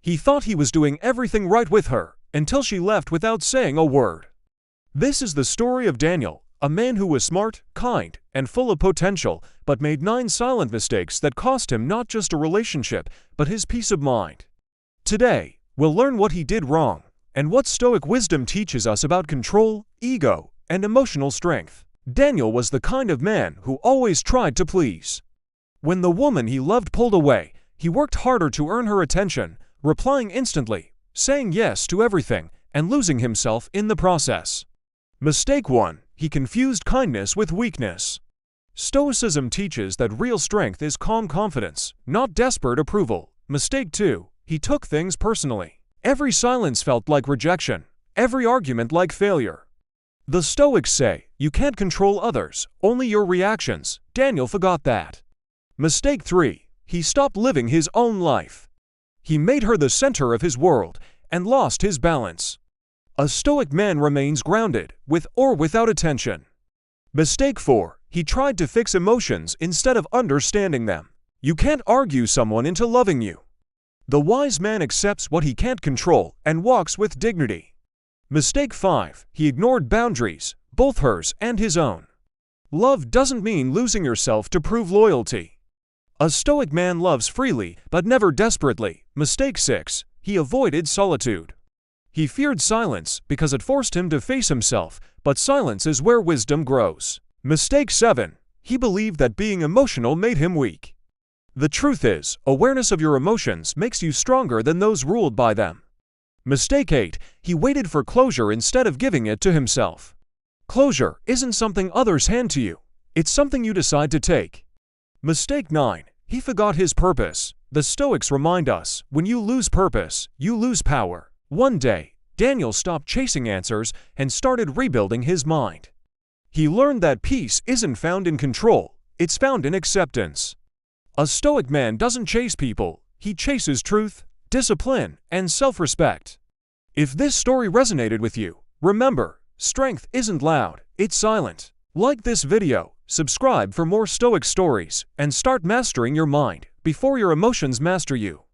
He thought he was doing everything right with her, until she left without saying a word. This is the story of Daniel, a man who was smart, kind, and full of potential, but made 9 silent mistakes that cost him not just a relationship, but his peace of mind. Today, we'll learn what he did wrong, and what Stoic wisdom teaches us about control, ego, and emotional strength. Daniel was the kind of man who always tried to please. When the woman he loved pulled away, he worked harder to earn her attention, replying instantly, saying yes to everything, and losing himself in the process. Mistake 1. He confused kindness with weakness. Stoicism teaches that real strength is calm confidence, not desperate approval. Mistake 2. He took things personally. Every silence felt like rejection, every argument like failure. The Stoics say, you can't control others, only your reactions. Daniel forgot that. Mistake 3. He stopped living his own life. He made her the center of his world, and lost his balance. A Stoic man remains grounded, with or without attention. Mistake 4. He tried to fix emotions instead of understanding them. You can't argue someone into loving you. The wise man accepts what he can't control and walks with dignity. Mistake 5. He ignored boundaries, both hers and his own. Love doesn't mean losing yourself to prove loyalty. A Stoic man loves freely, but never desperately. Mistake 6. He avoided solitude. He feared silence because it forced him to face himself, but silence is where wisdom grows. Mistake 7. He believed that being emotional made him weak. The truth is, awareness of your emotions makes you stronger than those ruled by them. Mistake 8. He waited for closure instead of giving it to himself. Closure isn't something others hand to you. It's something you decide to take. Mistake 9. He forgot his purpose. The Stoics remind us, when you lose purpose, you lose power. One day, Daniel stopped chasing answers and started rebuilding his mind. He learned that peace isn't found in control, it's found in acceptance. A Stoic man doesn't chase people, he chases truth, discipline, and self-respect. If this story resonated with you, remember, strength isn't loud, it's silent. Like this video, subscribe for more Stoic stories, and start mastering your mind before your emotions master you.